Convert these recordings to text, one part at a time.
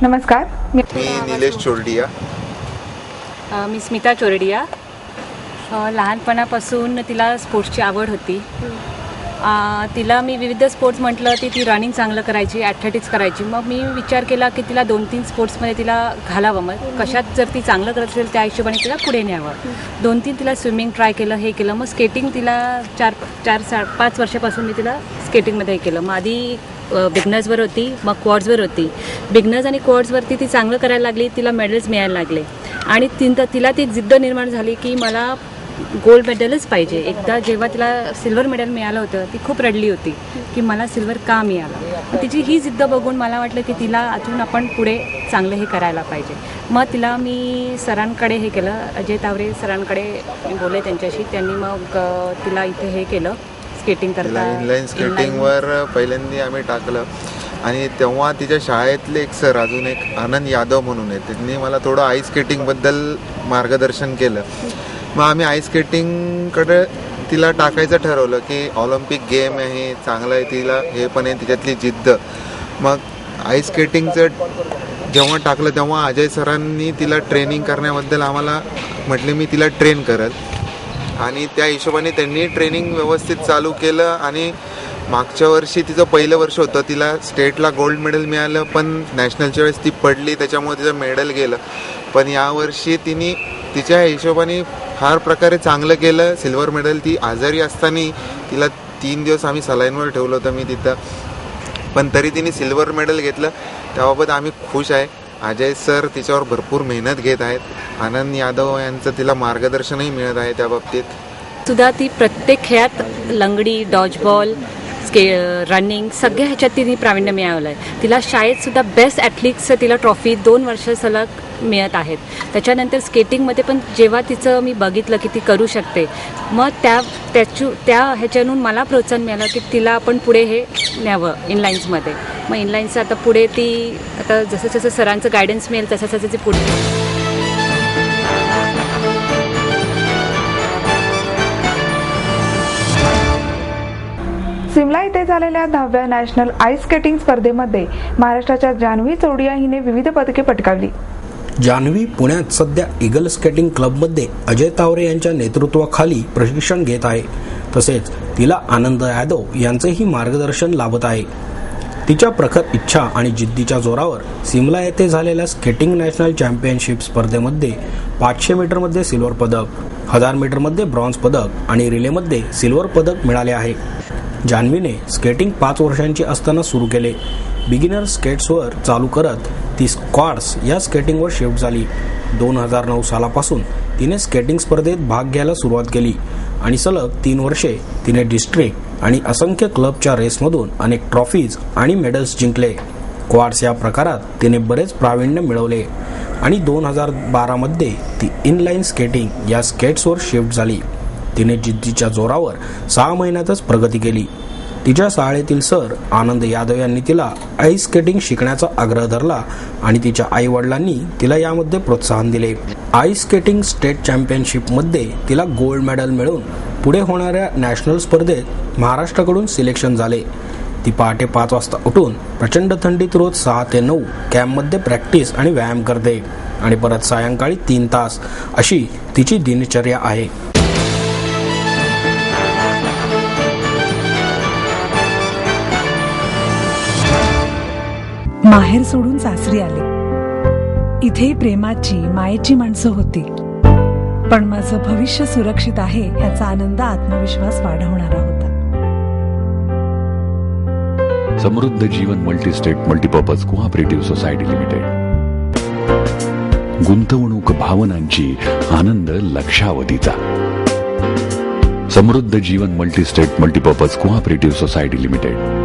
नमस्कार, मी निलेश चोरडिया. मी स्मिता चोरडिया. लहानपणापासून तिला स्पोर्ट्सची आवड होती. तिला मी विविध स्पोर्ट्स म्हटलं ती रनिंग चांगलं करायची, ॲथलेटिक्स करायची. मग मी विचार केला की तिला 2-3 स्पोर्ट्समध्ये तिला घालावं. मग कशात जर ती चांगलं करत असेल त्या हिशोबाने तिला पुढे न्यावं. 2-3 तिला स्विमिंग ट्राय केलं, हे केलं. मग स्केटिंग तिला 4-5 वर्षापासून मी तिला स्केटिंगमध्ये हे केलं. मग आधी बिगनर्सवर होती, मग क्वाड्सवर होती. बिगनर्स आणि क्वाड्सवरती ती चांगलं करायला लागली, तिला मेडल्स मिळायला लागले. आणि तिला ती जिद्द निर्माण झाली की मला गोल्ड मेडलच पाहिजे. एकदा जेव्हा तिला सिल्वर मेडल मिळालं होतं ती खूप रडली होती की मला सिल्वर का मिळालं. तिची ही जिद्द बघून मला वाटलं की तिला अजून आपण पुढे चांगलं हे करायला पाहिजे. मग तिला मी सरांकडे हे केलं, अजय तावरे सरांकडे मी बोलले त्यांच्याशी. त्यांनी मग तिला इथे हे केलं, स्केटिंग करता इनलाईन स्केटिंगवर पहिल्यांदा आम्ही टाकलं. आणि तेव्हा तिच्या शाळेतले एक सर, अजून एक आनंद यादव म्हणून आहे, त्यांनी मला थोडं आईस स्केटिंगबद्दल मार्गदर्शन केलं. मग आम्ही आईस स्केटिंगकडे तिला टाकायचं ठरवलं की ऑलिम्पिक गेम आहे, चांगलं आहे, तिला हे पण आहे तिच्यातली जिद्द. मग आईस स्केटिंगचं जेव्हा टाकलं तेव्हा अजय सरांनी तिला ट्रेनिंग करण्याबद्दल आम्हाला म्हटले मी तिला ट्रेन करत. आणि त्या हिशोबाने त्यांनी ट्रेनिंग व्यवस्थित चालू केलं. आणि मागच्या वर्षी तिचं पहिलं वर्ष होतं, तिला स्टेटला गोल्ड मेडल मिळालं, पण नॅशनलच्या वेळेस ती पडली, त्याच्यामुळे तिचं मेडल गेलं. पण यावर्षी तिने तिच्या हिशोबाने फार प्रकारे चांगलं केलं. सिल्वर मेडल, ती आजारी असताना तिला 3 दिवस आम्ही सलाईनवर ठेवलं होतं मी तिथं, पण तरी तिने सिल्वर मेडल घेतलं. त्याबाबत आम्ही खुश आहे. अजय सर तिच्यावर भरपूर मेहनत घेत आहेत. आनंद यादव यांचं तिला मार्गदर्शनही मिळत आहे त्या बाबतीत सुद्धा. ती प्रत्येक खेळात लंगडी, डॉजबॉल, रनिंग सगळ्या ह्याच्यात तिने प्रावीण्य मिळवलं आहे. तिला शाळेतसुद्धा बेस्ट ॲथलीट्सचं तिला ट्रॉफी 2 वर्ष सलग मिळत आहेत. त्याच्यानंतर स्केटिंगमध्ये पण जेव्हा तिचं मी बघितलं की ती करू शकते, मग त्या ह्याच्यातून मला प्रोत्साहन मिळालं की तिला आपण पुढे हे न्यावं इनलाईन्समध्ये. मग इनलाईन्सचं आता पुढे ती आता जसं जसं सरांचं गायडन्स मिळेल तसं ती पुढे. सिमला इथे झालेल्या 10व्या नॅशनल आईस स्केटिंग स्पर्धेमध्ये महाराष्ट्राच्या जान्हवी चोरडिया हिने विविध पदके पटकावली. जान्हवी पुण्यात सध्या ईगल स्केटिंग क्लबमध्ये अजय तावरे यांच्या नेतृत्वाखाली प्रशिक्षण घेत आहे. तसेच तिला आनंद यादव यांचेही मार्गदर्शन लाभत आहे. तिच्या प्रखर इच्छा आणि जिद्दीच्या जोरावर सिमला येथे झालेल्या स्केटिंग नॅशनल चॅम्पियनशिप स्पर्धेमध्ये 500 मीटरमध्ये सिल्वर पदक, 1000 मीटरमध्ये ब्रॉन्झ पदक आणि रिलेमध्ये सिल्वर पदक मिळाले आहे. जान्हवीने स्केटिंग 5 वर्षांची असताना सुरू केले. बिगिनर स्केट्सवर चालू करत ती स्क्वॉड्स या स्केटिंगवर शिफ्ट झाली. 2009 सालापासून तिने स्केटिंग स्पर्धेत भाग घ्यायला सुरुवात केली आणि सलग 3 वर्षे तिने डिस्ट्रिक्ट आणि असंख्य क्लबच्या रेसमधून अनेक ट्रॉफीज आणि मेडल्स जिंकले. क्वाड्स या प्रकारात तिने बरेच प्रावीण्य मिळवले आणि 2012 मध्ये ती इनलाईन स्केटिंग या स्केट्सवर शिफ्ट झाली. तिने जिद्दीच्या जोरावर 6 महिन्यातच प्रगती केली. तिच्या शाळेतील सर आनंद यादव यांनी तिला आईस स्केटिंग शिकण्याचा आग्रह धरला आणि तिच्या आई वडिलांनी तिला यामध्ये प्रोत्साहन दिले. आईस स्केटिंग स्टेट चॅम्पियनशिपमध्ये तिला गोल्ड मेडल मिळवून पुढे होणाऱ्या नॅशनल स्पर्धेत महाराष्ट्राकडून सिलेक्शन झाले. ती पहाटे 5 वाजता उठून प्रचंड थंडीत रोज 6 ते 9 कॅम्पमध्ये प्रॅक्टिस आणि व्यायाम करते आणि परत सायंकाळी 3 तास अशी तिची दिनचर्या आहे. माहेर सोडून सासरी आले. इथे प्रेमाची, मायेची माणसं होती, पण माझं भविष्य सुरक्षित आहे याचा आनंद, आत्मविश्वास वाढवणारा होता. Samruddha Jeevan multistate multipurpose cooperative society limited. गुंतवणूक भावनांची, आनंद लक्षावधीचा. Samruddha Jeevan multistate multipurpose cooperative society limited.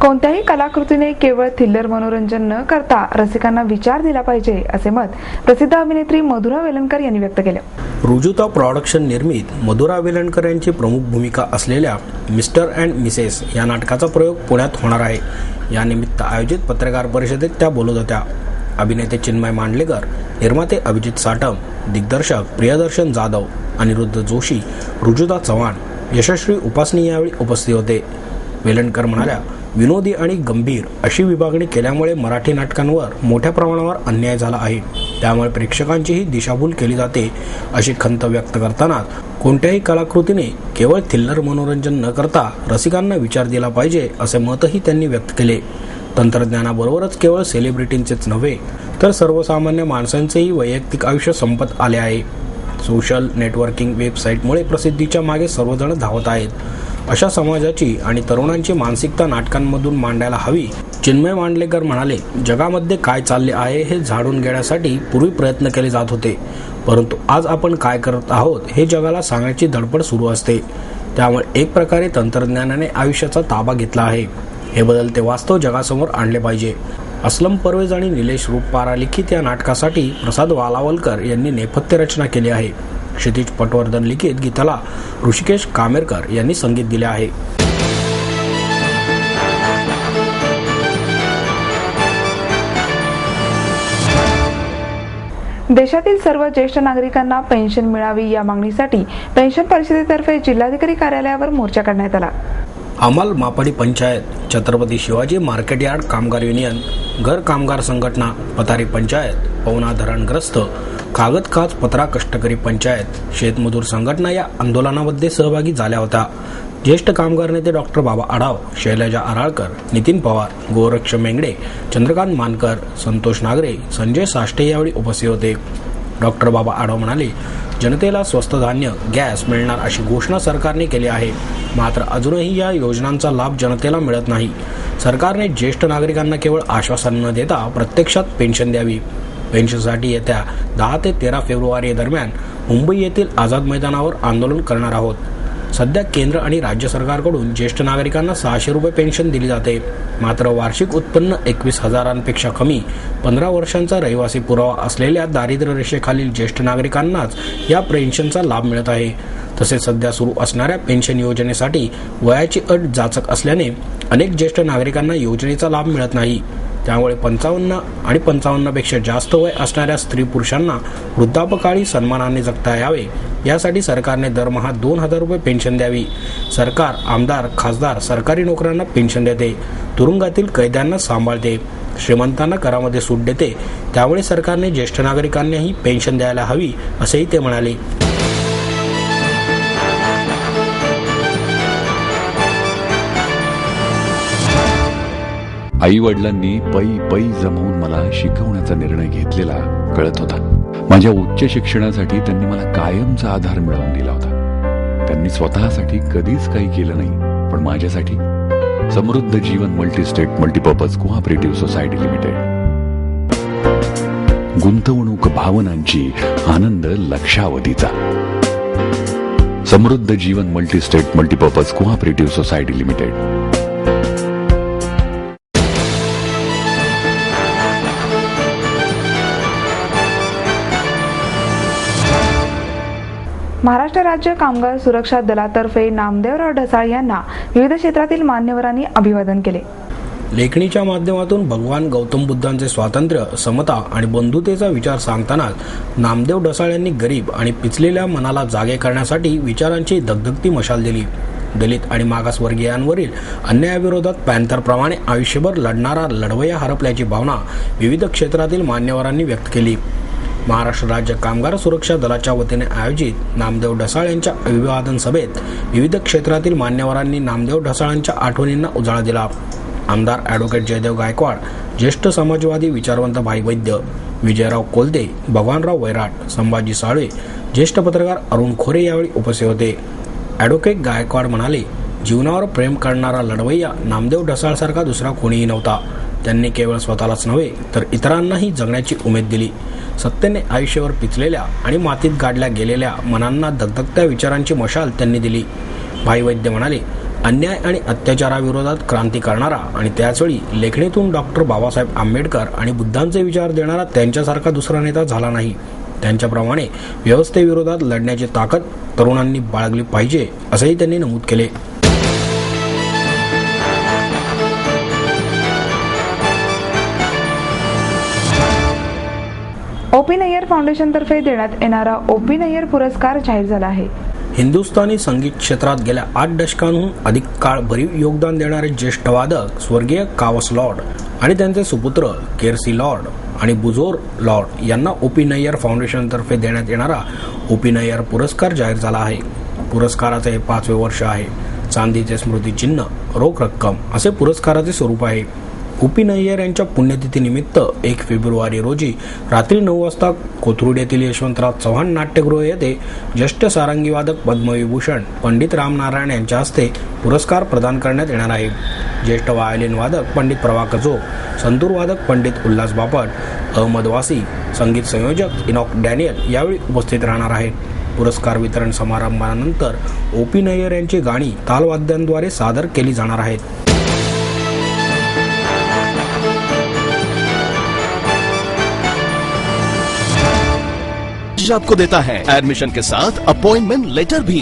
कोणत्याही कलाकृतीने केवळ थ्रिलर मनोरंजन न करता रसिकांना विचार दिला पाहिजे, असे मत प्रसिद्ध अभिनेत्री मधुरा वेलणकर यांनी व्यक्त केले. रुजुता प्रॉडक्शन निर्मित मधुरा वेलणकर यांची प्रमुख भूमिका असलेल्या मिस्टर अँड मिसेस या नाटकाचा प्रयोग पुण्यात होणार आहे. यानिमित्त आयोजित पत्रकार परिषदेत त्या बोलत होत्या. अभिनेते चिन्मय मांडलेकर, निर्माते अभिजित साटम, दिग्दर्शक प्रियदर्शन जाधव अनिरुद्ध जोशी, रुजुता चव्हाण, यशस्वी उपासनी यावेळी उपस्थित होते. वेलणकर म्हणाल्या, विनोदी आणि गंभीर अशी विभागणी केल्यामुळे मराठी नाटकांवर मोठ्या प्रमाणावर अन्याय झाला आहे. त्यामुळे प्रेक्षकांचीही दिशाभूल केली जाते अशी खंत व्यक्त करताना कोणत्याही कलाकृतीने केवळ थिल्लर मनोरंजन न करता रसिकांना विचार दिला पाहिजे असे मतही त्यांनी व्यक्त केले. तंत्रज्ञानाबरोबरच केवळ सेलिब्रिटींचेच नव्हे तर सर्वसामान्य माणसांचेही वैयक्तिक आयुष्य संपत आले आहे. सोशल नेटवर्किंग वेबसाईटमुळे प्रसिद्धीच्या मागे सर्वजण धावत आहेत. अशा समाजाची आणि तरुणांची मानसिकता नाटकांमधून मांडायला हवी. चिन्मय मांडलेकर म्हणाले, जगामध्ये काय चालले आहे हे जाणून घेण्यासाठी पूर्वी प्रयत्न केले जात होते, परंतु आज आपण काय करत आहोत हे जगाला सांगण्याची धडपड सुरू असते. त्यामुळे एक प्रकारे तंत्रज्ञानाने आयुष्याचा ताबा घेतला आहे. हे बदलते वास्तव जगासमोर आणले पाहिजे. असलम परवेज आणि निलेश रूपपारा लिखित या नाटकासाठी प्रसाद वालावलकर यांनी नेपथ्य रचना केली आहे. क्षितिज पटवर्धन लिखित गीताला ऋषिकेश कामेरकर यांनी संगीत दिले आहे. देशातील सर्व ज्येष्ठ नागरिकांना पेन्शन मिळावी या मागणीसाठी पेन्शन परिषदेतर्फे जिल्हाधिकारी कार्यालयावर मोर्चा काढण्यात आला. अमल मापडी पंचायत, छत्रपती शिवाजी मार्केट यार्ड कामगार युनियन, घर कामगार संघटना, पथारी पंचायत, पवना धरणग्रस्त, कागद काच पत्रा कष्टकरी पंचायत, शेतमजूर संघटना या आंदोलनामध्ये सहभागी झाल्या होत्या. ज्येष्ठ कामगार नेते डॉक्टर बाबा आढाव, शैलजा आराळकर, नितीन पवार, गोरक्ष मेंगडे, चंद्रकांत मानकर, संतोष नागरे, संजय साष्टे यावेळी उपस्थित होते. डॉक्टर बाबा आढाव म्हणाले, जनतेला स्वस्त धान्य, गॅस मिळणार अशी घोषणा सरकारने केली आहे, मात्र अजूनही या योजनांचा लाभ जनतेला मिळत नाही. सरकारने ज्येष्ठ नागरिकांना केवळ आश्वासन न देता प्रत्यक्षात पेन्शन द्यावी. पेन्शनसाठी येत्या 10 ते 13 फेब्रुवारी दरम्यान मुंबई येथील आझाद मैदानावर आंदोलन करणार आहोत. सध्या केंद्र आणि राज्य सरकारकडून ज्येष्ठ नागरिकांना 600 रुपये पेन्शन दिली जाते, मात्र वार्षिक उत्पन्न 21,000पेक्षा कमी, 15 वर्षांचा रहिवासी पुरावा असलेल्या दारिद्र्य रेषेखालील ज्येष्ठ नागरिकांनाच या पेन्शनचा लाभ मिळत आहे. तसेच सध्या सुरू असणाऱ्या पेन्शन योजनेसाठी वयाची अट जाचक असल्याने अनेक ज्येष्ठ नागरिकांना योजनेचा लाभ मिळत नाही. त्यामुळे 55 आणि 55पेक्षा जास्त वय असणाऱ्या स्त्री पुरुषांना वृद्धापकाळी सन्मानाने जगता यावे यासाठी सरकारने दरमहा 2,000 रुपये पेन्शन द्यावी. सरकार आमदार, खासदार, सरकारी नोकऱ्यांना पेन्शन देते, तुरुंगातील कैद्यांना सांभाळते, श्रीमंतांना करामध्ये सूट देते. त्यामुळे सरकारने ज्येष्ठ नागरिकांनाही पेन्शन द्यायला हवी असेही ते म्हणाले. आई वडिलांनी पै जमवून मला शिकवण्याचा निर्णय घेतलेला कळत होता. माझ्या उच्च शिक्षणासाठी त्यांनी मला कायमचा आधार मिळवून दिला होता. त्यांनी स्वतःसाठी कधीच काही केलं नाही, पण माझ्यासाठी Samruddha Jeevan multistate multipurpose cooperative society limited. गुंतवणूक भावनांची, आनंद लक्षावधीचा. Samruddha Jeevan multistate multipurpose cooperative society limited. Maharashtra राज्य कामगार सुरक्षा दलातर्फे नामदेवराव ढसाळ यांना विविध क्षेत्रातील मान्यवरांनी अभिवादन केले. लेखणीच्या माध्यमातून भगवान गौतम बुद्धांचे स्वातंत्र्य, समता आणि बंधुतेचा विचार सांगतानाच नामदेव ढसाळ यांनी गरीब आणि पिचलेल्या मनाला जागे करण्यासाठी विचारांची धगधगती मशाल दिली. दलित आणि मागासवर्गीयांवरील अन्यायाविरोधात पॅन्थरप्रमाणे आयुष्यभर लढणारा लढवय्या हरपल्याची भावना विविध क्षेत्रातील मान्यवरांनी व्यक्त केली. महाराष्ट्र राज्य कामगार सुरक्षा दलाच्या वतीने आयोजित नामदेव ढसाळ यांच्या अभिवादन सभेत विविध क्षेत्रातील मान्यवरांनी नामदेव ढसाळांच्या आठवणींना उजाळा दिला. आमदार ॲडव्होकेट जयदेव गायकवाड, ज्येष्ठ समाजवादी विचारवंत भाई वैद्य, विजयराव कोलते, भगवानराव वैराट, संभाजी साळवे, ज्येष्ठ पत्रकार अरुण खोरे यावेळी उपस्थित होते. ॲडव्होकेट गायकवाड म्हणाले, जीवनावर प्रेम करणारा लढवय्या नामदेव ढसाळसारखा दुसरा कोणीही नव्हता. त्यांनी केवळ स्वतःलाच नव्हे तर इतरांनाही जगण्याची उमेद दिली. सत्तेने आयुष्यावर पिचलेल्या आणि मातीत गाडल्या गेलेल्या मनांना धगधगत्या विचारांची मशाल त्यांनी दिली. भाई वैद्य म्हणाले, अन्याय आणि अत्याचाराविरोधात क्रांती करणारा आणि त्याचवेळी लेखणीतून डॉक्टर बाबासाहेब आंबेडकर आणि बुद्धांचे विचार देणारा त्यांच्यासारखा दुसरा नेता झाला नाही. त्यांच्याप्रमाणे व्यवस्थेविरोधात लढण्याची ताकद तरुणांनी बाळगली पाहिजे असंही त्यांनी नमूद केले. ओपी नय्यर फाउंडेशनतर्फे देण्यात येणारा ओपी नय्यर पुरस्कार जाहीर झाला आहे. हिंदुस्थानी संगीत क्षेत्रात गेल्या 8 दशकांहून अधिक काळ भरीव योगदान देणारे ज्येष्ठ वादक स्वर्गीय कावस लॉर्ड आणि त्यांचे सुपुत्र केरसी लॉर्ड आणि बुजोर लॉर्ड यांना ओपी नय्यर फाउंडेशनतर्फे देण्यात येणारा ओपी नय्यर पुरस्कार जाहीर झाला आहे. पुरस्काराचे हे 5वे वर्ष आहे. चांदीचे स्मृतिचिन्ह, रोख रक्कम असे पुरस्काराचे स्वरूप आहे. ओपी नय्यर यांच्या पुण्यतिथीनिमित्त 1 फेब्रुवारी रोजी रात्री 9 वाजता कोथरूड येथील यशवंतराव चव्हाण नाट्यगृह येथे ज्येष्ठ सारंगी वादक पद्मविभूषण पंडित रामनारायण यांच्या हस्ते पुरस्कार प्रदान करण्यात येणार आहे. ज्येष्ठ वायोलिन वादक पंडित प्रभाकर जोग, संतूर वादक पंडित उल्हास बापट, अहमद वासी, संगीत संयोजक इनॉक डॅनियल यावेळी उपस्थित राहणार आहेत. पुरस्कार वितरण समारंभानंतर ओपी नय्यर यांची गाणी तालवाद्यांद्वारे सादर केली जाणार आहेत. आपको देता है एडमिशन के साथ अपॉइंटमेंट लेटर भी.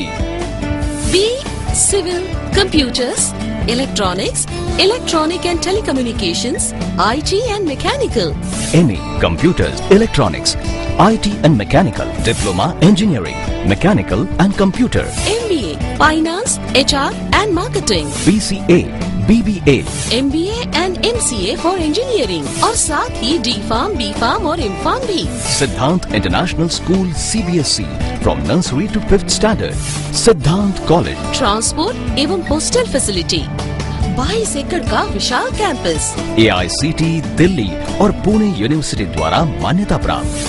B civil, computers, electronics, electronic and telecommunications, IT and mechanical. MA computers, electronics, IT and mechanical, diploma engineering, mechanical and computer. MBA finance, HR and marketing. BCA, BBA, MBA and MCA for engineering और साथ ही D.Pharm, B.Pharm और M.Pharm भी. Siddhant international school CBSE from nursery to 5th standard. Siddhant college. Transport एवं hostel facility. 22 एकड़ का विशाल campus. AICT Delhi और Pune university द्वारा मान्यता प्राप्त.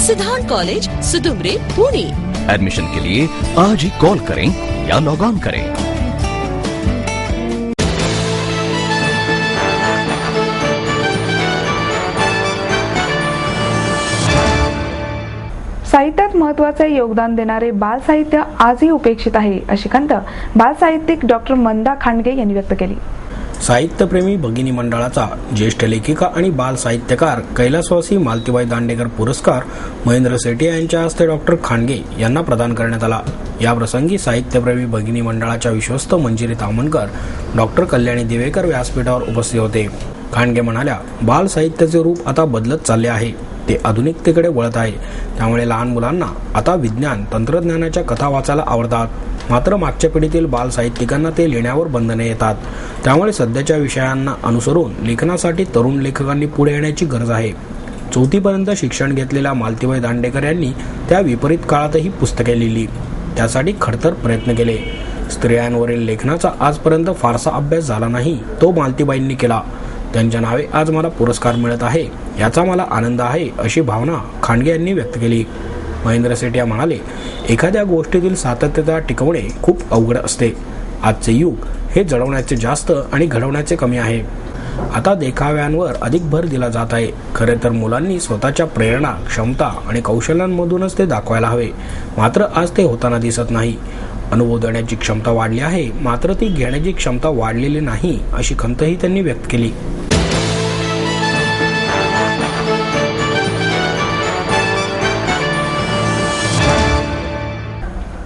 सिद्धांत कॉलेज, सुदुमरे, पुणे. एडमिशन के लिए आज ही कॉल करें या लॉग ऑन करें. साहित्यात महत्त्वाचे योगदान देणारे बाल साहित्य आजही उपेक्षित आहे, अशी खंत बाल साहित्यिक डॉक्टर मंदा खांडगे यांनी व्यक्त केली. साहित्यप्रेमी भगिनी मंडळाचा ज्येष्ठ लेखिका आणि बाल साहित्यकार कैलासवासी मालतीबाई दांडेकर पुरस्कार महेंद्र सेठिया यांच्या हस्ते डॉक्टर खांडगे यांना प्रदान करण्यात आला. याप्रसंगी साहित्यप्रेमी भगिनी मंडळाच्या विश्वस्त मंजिरी तामणकर, डॉक्टर कल्याणी दिवेकर व्यासपीठावर उपस्थित होते. खांडगे म्हणाल्या, बाल साहित्याचे रूप आता बदलत चालले आहे. ते आधुनिकतेकडे वळत आहे. त्यामुळे लहान मुलांना आता विज्ञान, तंत्रज्ञानाच्या कथा वाचायला आवडतात. मात्र मागच्या पिढीतील बाल साहित्यिकांना ते लिहिण्यावर बंधने येतात. त्यामुळे सध्याच्या विषयांना अनुसरून लेखनासाठी तरुण लेखकांनी पुढे येण्याची गरज आहे. 4थी पर्यंत शिक्षण घेतलेल्या मालतीबाई दांडेकर यांनी त्या विपरीत काळातही पुस्तके लिहिली. त्यासाठी खडतर प्रयत्न केले. स्त्रियांवरील लेखनाचा आजपर्यंत फारसा अभ्यास झाला नाही, तो मालतीबाईंनी केला. त्यांच्या नावे आज मला पुरस्कार मिळत आहे, याचा मला आनंद आहे, अशी भावना खांडगे यांनी व्यक्त केली. महेंद्र सेठिया म्हणाले, एखाद्या गोष्टीतील सातत्यता टिकवणे खूप अवघड असते. आजचे युग हे जडवण्याचे जास्त आणि घडवण्याचे कमी आहे. आता देखाव्यांवर अधिक भर दिला जात आहे. खरे तर मुलांनी स्वतःच्या प्रेरणा, क्षमता आणि कौशल्यांमधूनच ते दाखवायला हवे. मात्र आज ते होताना दिसत नाही. अनुभव देण्याची क्षमता वाढली आहे, मात्र ती घेण्याची क्षमता वाढलेली नाही, अशी खंतही त्यांनी व्यक्त केली.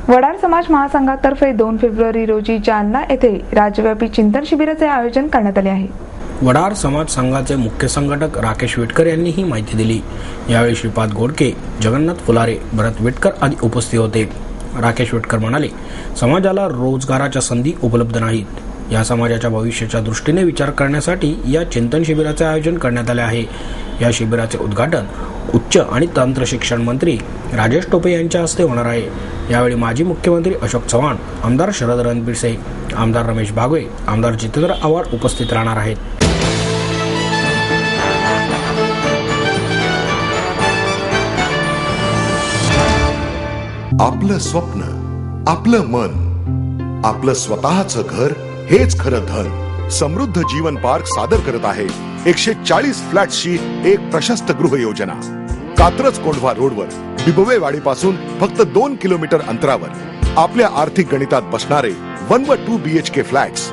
वडार समाज महासंघातर्फे 2 फेब्रुवारी रोजी जालना येथे राज्यव्यापी चिंतन शिबिराचे आयोजन करण्यात आले आहे. वडार समाज संघाचे मुख्य संघटक राकेश विटकर यांनी ही माहिती दिली. यावेळी श्रीपाद गोडके, जगन्नाथ फुलारे, भरत विटकर आदी उपस्थित होते. राकेश विटकर म्हणाले, समाजाला रोजगाराच्या संधी उपलब्ध नाहीत. या समाजाच्या भविष्याच्या दृष्टीने विचार करण्यासाठी या चिंतन शिबिराचे आयोजन करण्यात आले आहे. या शिबिराचे उद्घाटन उच्च आणि तंत्र शिक्षण मंत्री राजेश टोपे यांच्या हस्ते होणार आहे. यावेळी माजी मुख्यमंत्री अशोक चव्हाण, आमदार शरद रणपिसे, आमदार रमेश बागवे, आमदार जितेंद्र आव्हाड उपस्थित राहणार आहेत. आपलं स्वप्न, आपलं मन, आपलं स्वतःचं घर हेच खरं धन. समृद्ध जीवन पार्क सादर करत आहे 140 फ्लॅट्सची एक प्रशस्त गृह योजना. कात्रज कोंढवा रोडवर बिबवेवाडीपासून फक्त 2 किलोमीटर अंतरावर आपल्या आर्थिक गणितात बसणारे 1 व 2 BHK फ्लॅट्स.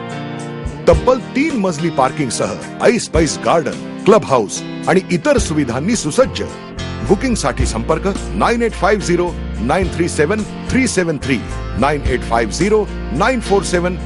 तब्बल 3 मजली पार्किंग सह ऐस पैस गार्डन, क्लब हाऊस आणि इतर सुविधांनी सुसज्ज. बुकिंग साठी संपर्क 9850 937-373, 9850-947